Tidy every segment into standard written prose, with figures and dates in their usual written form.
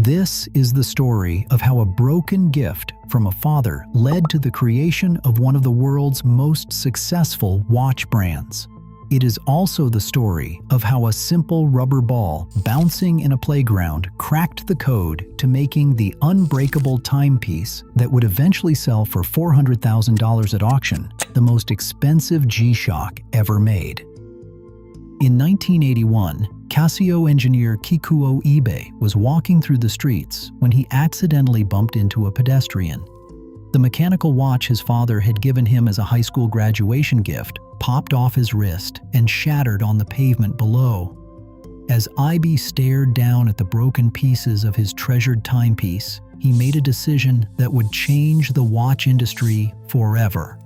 This is the story of how a broken gift from a father led to the creation of one of the world's most successful watch brands. It is also the story of how a simple rubber ball bouncing in a playground cracked the code to making the unbreakable timepiece that would eventually sell for $400,000 at auction, the most expensive G-Shock ever made. In 1981, Casio engineer Kikuo Ibe was walking through the streets when he accidentally bumped into a pedestrian. The mechanical watch his father had given him as a high school graduation gift popped off his wrist and shattered on the pavement below. As Ibe stared down at the broken pieces of his treasured timepiece, he made a decision that would change the watch industry forever.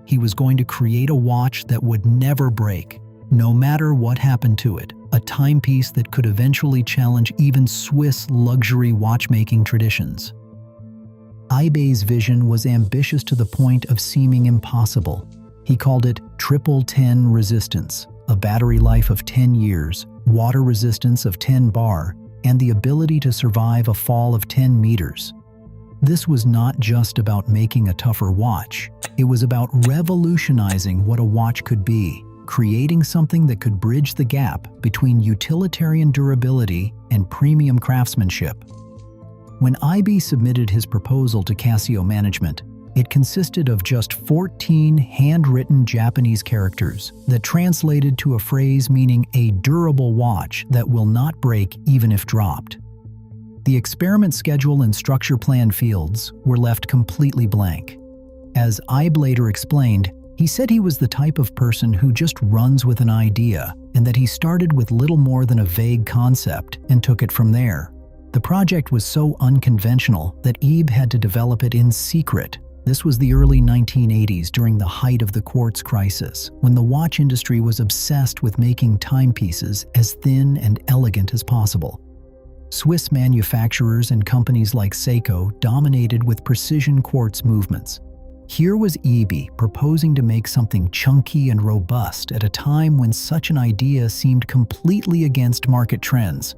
He was going to create a watch that would never break, no matter what happened to it, a timepiece that could eventually challenge even Swiss luxury watchmaking traditions. Ibe's vision was ambitious to the point of seeming impossible. He called it Triple 10 resistance, a battery life of 10 years, water resistance of 10 bar, and the ability to survive a fall of 10 meters. This was not just about making a tougher watch. It was about revolutionizing what a watch could be, creating something that could bridge the gap between utilitarian durability and premium craftsmanship. When Ibe submitted his proposal to Casio management, it consisted of just 14 handwritten Japanese characters that translated to a phrase meaning a durable watch that will not break even if dropped. The experiment schedule and structure plan fields were left completely blank. As Ibe later explained, he said he was the type of person who just runs with an idea, and that he started with little more than a vague concept and took it from there. The project was so unconventional that Ibe had to develop it in secret. This was the early 1980s, during the height of the quartz crisis, when the watch industry was obsessed with making timepieces as thin and elegant as possible. Swiss manufacturers and companies like Seiko dominated with precision quartz movements. Here was Ibe proposing to make something chunky and robust at a time when such an idea seemed completely against market trends.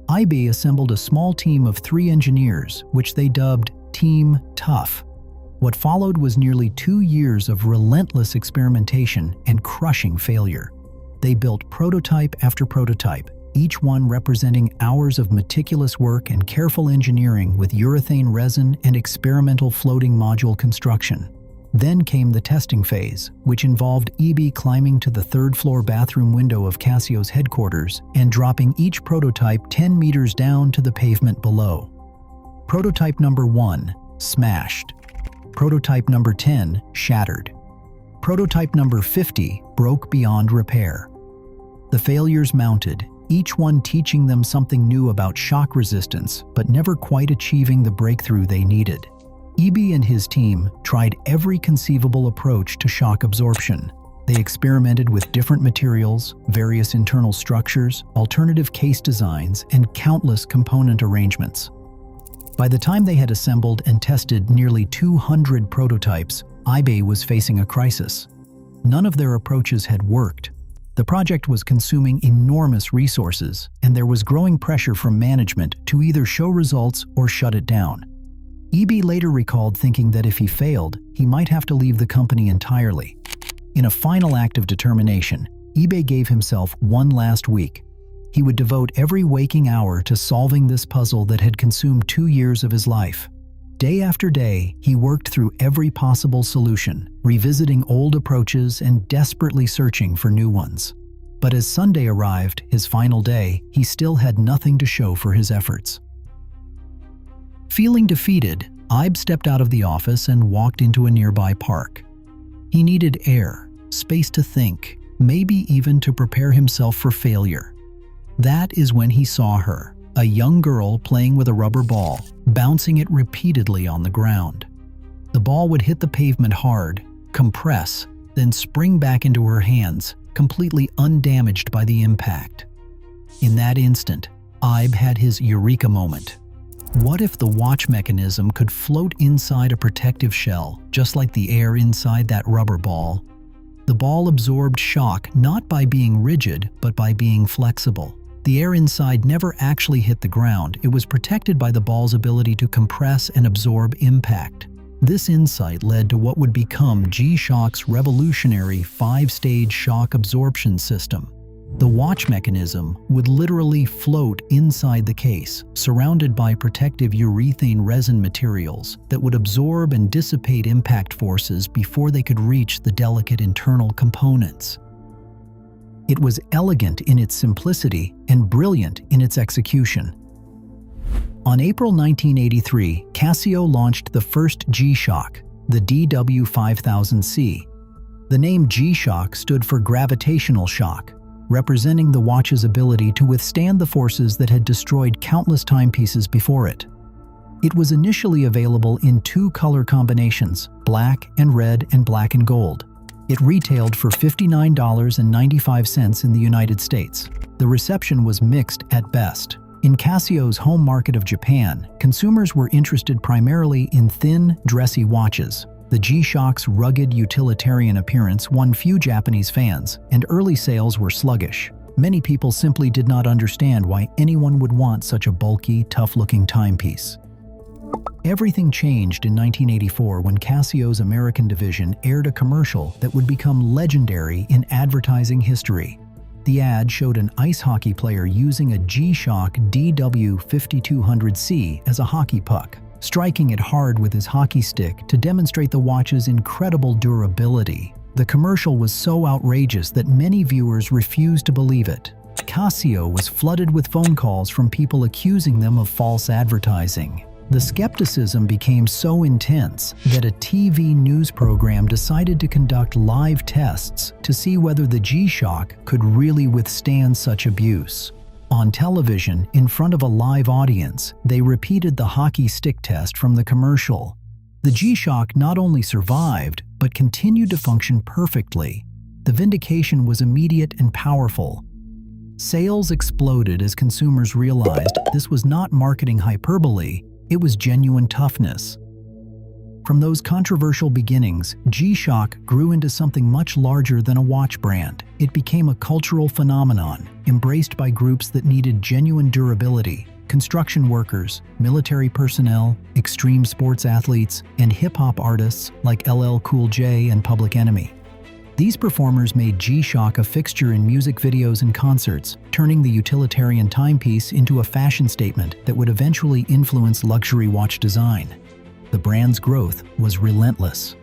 Ibe assembled a small team of 3 engineers, which they dubbed Team Tough. What followed was nearly 2 years of relentless experimentation and crushing failure. They built prototype after prototype, each one representing hours of meticulous work and careful engineering with urethane resin and experimental floating module construction. Then came the testing phase, which involved Ibe climbing to the 3rd-floor bathroom window of Casio's headquarters and dropping each prototype 10 meters down to the pavement below. Prototype number 1, smashed. Prototype number 10, shattered. Prototype number 50 broke beyond repair. The failures mounted, each one teaching them something new about shock resistance, but never quite achieving the breakthrough they needed. Ibe and his team tried every conceivable approach to shock absorption. They experimented with different materials, various internal structures, alternative case designs, and countless component arrangements. By the time they had assembled and tested nearly 200 prototypes, Ibe was facing a crisis. None of their approaches had worked. The project was consuming enormous resources, and there was growing pressure from management to either show results or shut it down. Ibe later recalled thinking that if he failed, he might have to leave the company entirely. In a final act of determination, Ibe gave himself one last week. He would devote every waking hour to solving this puzzle that had consumed 2 years of his life. Day after day, he worked through every possible solution, revisiting old approaches and desperately searching for new ones. But as Sunday arrived, his final day, he still had nothing to show for his efforts. Feeling defeated, Ibe stepped out of the office and walked into a nearby park. He needed air, space to think, maybe even to prepare himself for failure. That is when he saw her, a young girl playing with a rubber ball, bouncing it repeatedly on the ground. The ball would hit the pavement hard, compress, then spring back into her hands, completely undamaged by the impact. In that instant, Ibe had his eureka moment. What if the watch mechanism could float inside a protective shell, just like the air inside that rubber ball? The ball absorbed shock not by being rigid, but by being flexible. The air inside never actually hit the ground. It was protected by the ball's ability to compress and absorb impact. This insight led to what would become G-Shock's revolutionary 5-stage shock absorption system. The watch mechanism would literally float inside the case, surrounded by protective urethane resin materials that would absorb and dissipate impact forces before they could reach the delicate internal components. It was elegant in its simplicity and brilliant in its execution. On April 1983, Casio launched the first G-Shock, the DW5000C. The name G-Shock stood for gravitational shock, representing the watch's ability to withstand the forces that had destroyed countless timepieces before it. It was initially available in 2 color combinations, black and red and black and gold. It retailed for $59.95 in the United States. The reception was mixed at best. In Casio's home market of Japan, consumers were interested primarily in thin, dressy watches. The G-Shock's rugged utilitarian appearance won few Japanese fans, and early sales were sluggish. Many people simply did not understand why anyone would want such a bulky, tough-looking timepiece. Everything changed in 1984 when Casio's American division aired a commercial that would become legendary in advertising history. The ad showed an ice hockey player using a G-Shock DW5200C as a hockey puck, striking it hard with his hockey stick to demonstrate the watch's incredible durability. The commercial was so outrageous that many viewers refused to believe it. Casio was flooded with phone calls from people accusing them of false advertising. The skepticism became so intense that a TV news program decided to conduct live tests to see whether the G-Shock could really withstand such abuse. On television, in front of a live audience, they repeated the hockey stick test from the commercial. The G-Shock not only survived, but continued to function perfectly. The vindication was immediate and powerful. Sales exploded as consumers realized this was not marketing hyperbole, it was genuine toughness. From those controversial beginnings, G-Shock grew into something much larger than a watch brand. It became a cultural phenomenon, embraced by groups that needed genuine durability: construction workers, military personnel, extreme sports athletes, and hip-hop artists like LL Cool J and Public Enemy. These performers made G-Shock a fixture in music videos and concerts, turning the utilitarian timepiece into a fashion statement that would eventually influence luxury watch design. The brand's growth was relentless.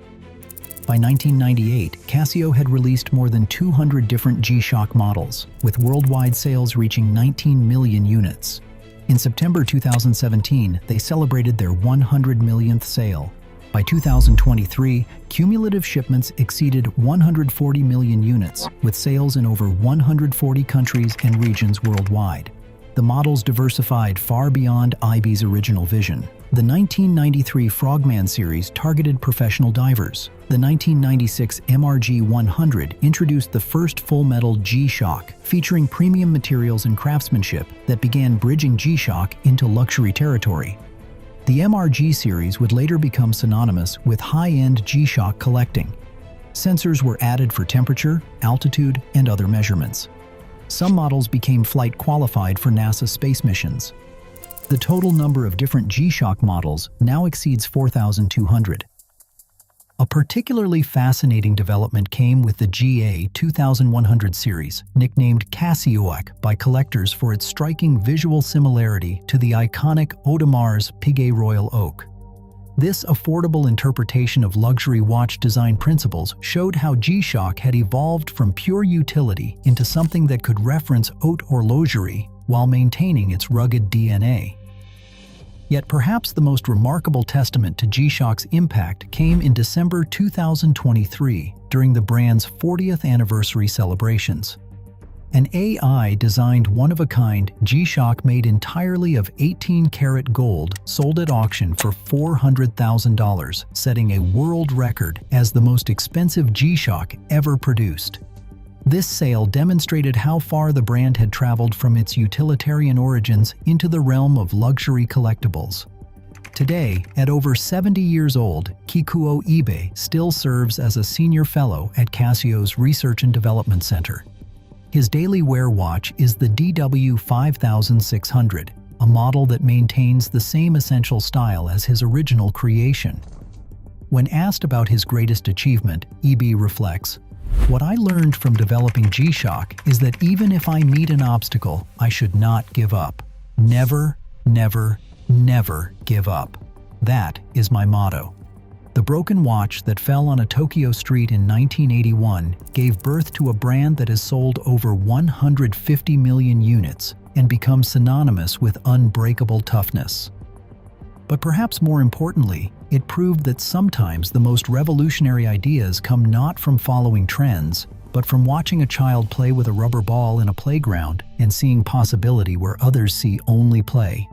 By 1998, Casio had released more than 200 different G-Shock models, with worldwide sales reaching 19 million units. In September 2017, they celebrated their 100 millionth sale. By 2023, cumulative shipments exceeded 140 million units, with sales in over 140 countries and regions worldwide. The models diversified far beyond Ibe's original vision. The 1993 Frogman series targeted professional divers. The 1996 MRG 100 introduced the first full-metal G-Shock, featuring premium materials and craftsmanship that began bridging G-Shock into luxury territory. The MRG series would later become synonymous with high-end G-Shock collecting. Sensors were added for temperature, altitude, and other measurements. Some models became flight qualified for NASA space missions. The total number of different G-Shock models now exceeds 4,200. A particularly fascinating development came with the GA 2100 series, nicknamed Casio G by collectors for its striking visual similarity to the iconic Audemars Piguet Royal Oak. This affordable interpretation of luxury watch design principles showed how G-Shock had evolved from pure utility into something that could reference haute horlogerie while maintaining its rugged DNA. Yet perhaps the most remarkable testament to G-Shock's impact came in December 2023 during the brand's 40th anniversary celebrations. An AI-designed one-of-a-kind G-Shock made entirely of 18-karat gold sold at auction for $400,000, setting a world record as the most expensive G-Shock ever produced. This sale demonstrated how far the brand had traveled from its utilitarian origins into the realm of luxury collectibles. Today, at over 70 years old, Kikuo Ibe still serves as a senior fellow at Casio's Research and Development Center. His daily wear watch is the DW5600, a model that maintains the same essential style as his original creation. When asked about his greatest achievement, Ibe reflects, "What I learned from developing G-Shock is that even if I meet an obstacle, I should not give up. Never, never, never give up. That is my motto." The broken watch that fell on a Tokyo street in 1981 gave birth to a brand that has sold over 150 million units and become synonymous with unbreakable toughness. But perhaps more importantly, it proved that sometimes the most revolutionary ideas come not from following trends, but from watching a child play with a rubber ball in a playground and seeing possibility where others see only play.